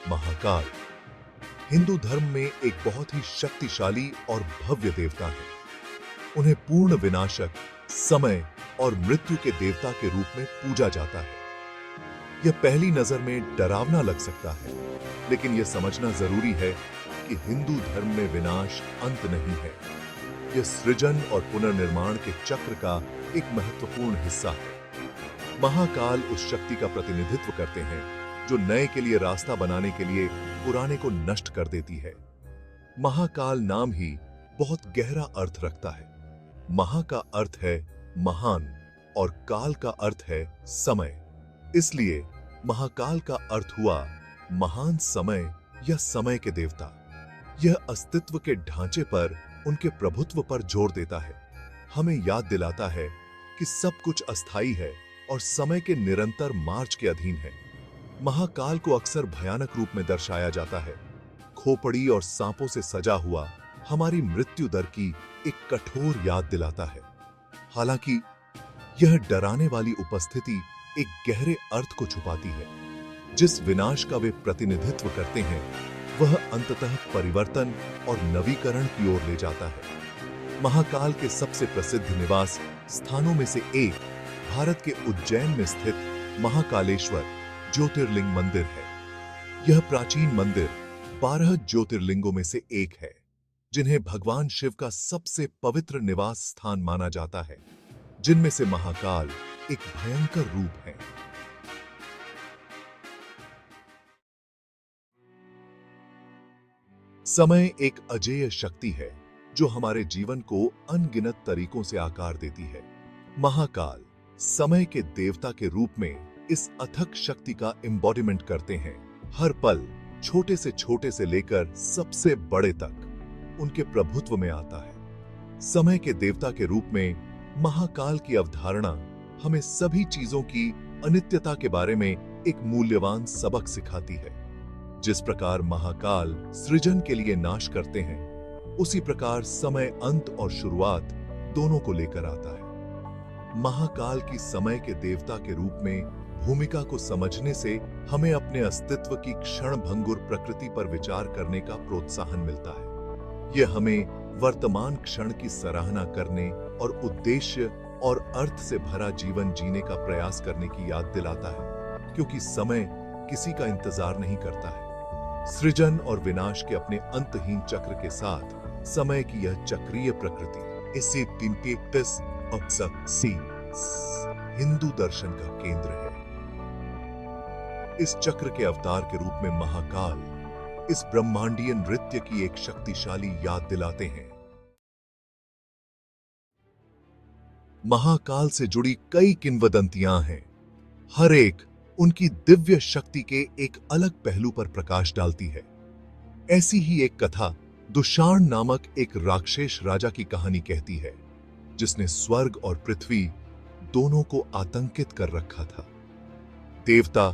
महाकाल हिंदू धर्म में एक बहुत ही शक्तिशाली और भव्य देवता है। उन्हें पूर्ण विनाशक, समय और मृत्यु के देवता के रूप में पूजा जाता है। यह पहली नजर में डरावना लग सकता है, लेकिन यह समझना जरूरी है कि हिंदू धर्म में विनाश अंत नहीं है। यह सृजन और पुनर्निर्माण के चक्र का एक महत्वपूर्ण हिस्सा है। महाकाल उस शक्ति का प्रतिनिधित्व करते हैं जो नए के लिए रास्ता बनाने के लिए पुराने को नष्ट कर देती है। महाकाल नाम ही बहुत गहरा अर्थ रखता है। महा का अर्थ है महान और काल का अर्थ है समय। इसलिए महाकाल का अर्थ हुआ महान समय या समय के देवता। यह अस्तित्व के ढांचे पर, उनके प्रभुत्व पर जोर देता है। हमें याद दिलाता है कि सब कुछ अस्थायी है और समय के निरंतर मार्च के अधीन है। महाकाल को अक्सर भयानक रूप में दर्शाया जाता है। खोपड़ी और सांपों से सजा हुआ हमारी मृत्यु दर की एक कठोर याद दिलाता है। हालांकि यह डराने वाली उपस्थिति एक गहरे अर्थ को छुपाती है। जिस विनाश का वे प्रतिनिधित्व करते हैं वह अंततः परिवर्तन और नवीकरण की ओर ले जाता है। महाकाल के सबसे प्रसिद्ध निवास स्थानों में से एक भारत के उज्जैन में स्थित महाकालेश्वर ज्योतिर्लिंग मंदिर है। यह प्राचीन मंदिर 12 ज्योतिर्लिंगों में से एक है, जिन्हें भगवान शिव का सबसे पवित्र निवास स्थान माना जाता है, जिनमें से महाकाल एक भयंकर रूप है। समय एक अजेय शक्ति है जो हमारे जीवन को अनगिनत तरीकों से आकार देती है। महाकाल समय के देवता के रूप में इस अथक शक्ति का एम्बॉडीमेंट करते हैं। हर पल छोटे से लेकर सबसे बड़े तक उनके प्रभुत्व में आता है। समय के देवता के रूप में महाकाल की अवधारणा हमें सभी चीजों की अनित्यता के बारे में एक मूल्यवान सबक सिखाती है। जिस प्रकार महाकाल सृजन के लिए नाश करते हैं, उसी प्रकार समय अंत और शुरुआत दोनों को लेकर आता है। महाकाल की समय के देवता के रूप में भूमिका को समझने से हमें अपने अस्तित्व की क्षणभंगुर प्रकृति पर विचार करने का प्रोत्साहन मिलता है। यह हमें वर्तमान क्षण की सराहना करने और उद्देश्य और अर्थ से भरा जीवन जीने का प्रयास करने की याद दिलाता है, क्योंकि समय किसी का इंतजार नहीं करता है। सृजन और विनाश के अपने अंतहीन चक्र के साथ समय की यह चक्रीय प्रकृति इसे हिंदू दर्शन का केंद्र है। इस चक्र के अवतार के रूप में महाकाल इस ब्रह्मांडीय नृत्य की एक शक्तिशाली याद दिलाते हैं। महाकाल से जुड़ी कई किंवदंतियां हैं। हर एक उनकी दिव्य शक्ति के एक अलग पहलू पर प्रकाश डालती है। ऐसी ही एक कथा दुशाण नामक एक राक्षस राजा की कहानी कहती है, जिसने स्वर्ग और पृथ्वी दोनों को आतंकित कर रखा था। देवता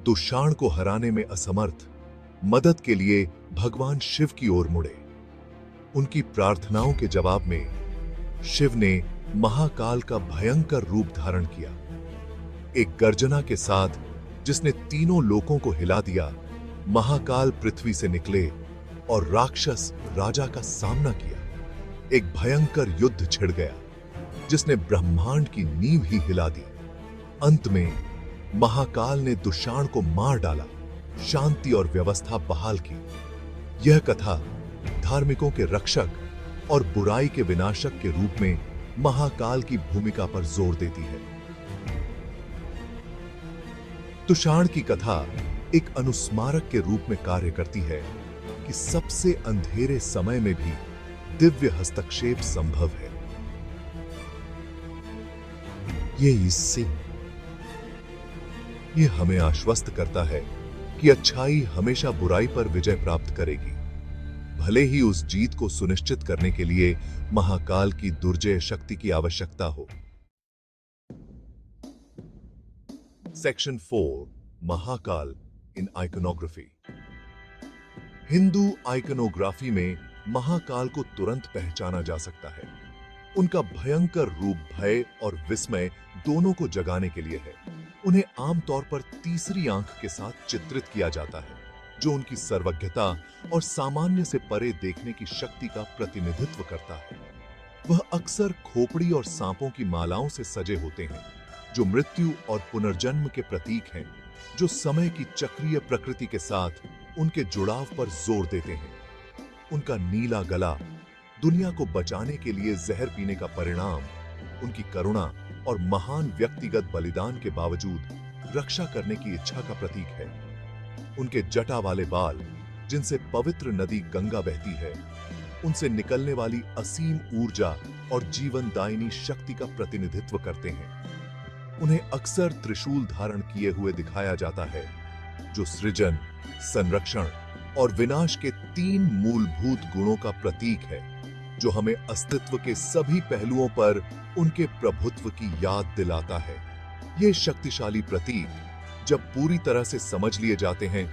दुशाण को हराने में असमर्थ मदद के लिए भगवान शिव की ओर मुड़े। उनकी प्रार्थनाओं के जवाब में शिव ने महाकाल का भयंकर रूप धारण किया। एक गर्जना के साथ जिसने तीनों लोकों को हिला दिया, महाकाल पृथ्वी से निकले और राक्षस राजा का सामना किया। एक भयंकर युद्ध छिड़ गया जिसने ब्रह्मांड की नींव ही हिला दी। अंत में महाकाल ने दुशाण को मार डाला, शांति और व्यवस्था बहाल की। यह कथा धार्मिकों के रक्षक और बुराई के विनाशक के रूप में महाकाल की भूमिका पर जोर देती है। दुशाण की कथा एक अनुस्मारक के रूप में कार्य करती है कि सबसे अंधेरे समय में भी दिव्य हस्तक्षेप संभव है। यह हमें आश्वस्त करता है कि अच्छाई हमेशा बुराई पर विजय प्राप्त करेगी, भले ही उस जीत को सुनिश्चित करने के लिए महाकाल की दुर्जय शक्ति की आवश्यकता हो। सेक्शन 4 महाकाल इन आइकोनोग्राफी। हिंदू आइकोनोग्राफी में महाकाल को तुरंत पहचाना जा सकता है। उनका भयंकर रूप भय और विस्मय दोनों को जगाने के लिए है। उन्हें आमतौर पर तीसरी आंख के साथ चित्रित किया जाता है। जो उनकी सर्वज्ञता और सामान्य से परे देखने की शक्ति का प्रतिनिधित्व करता है। वह अक्सर खोपड़ी और सांपों की मालाओं से सजे होते हैं, जो मृत्यु और पुनर्जन्म के प्रतीक हैं, जो समय की चक्रीय प्रकृति के साथ उनके जुड़ाव पर जोर देते हैं। उनका नीला गला दुनिया को बचाने के लिए जहर पीने का परिणाम, उनकी करुणा और महान व्यक्तिगत बलिदान के बावजूद रक्षा करने की इच्छा का प्रतीक है। उनके जटा वाले बाल, जिनसे पवित्र नदी गंगा बहती है, उनसे निकलने वाली असीम ऊर्जा और जीवनदायिनी शक्ति का प्रतिनिधित्व करते हैं। उन्हें अक्सर त्रिशूल धारण किए हुए दिखाया जाता है, जो सृजन, संरक्षण और विनाश के 3 मूलभूत गुणों का प्रतीक है, जो हमें अस्तित्व के सभी पहलुओं पर उनके प्रभुत्व की याद दिलाता है। ये शक्तिशाली प्रतीक जब पूरी तरह से समझ लिए जाते हैं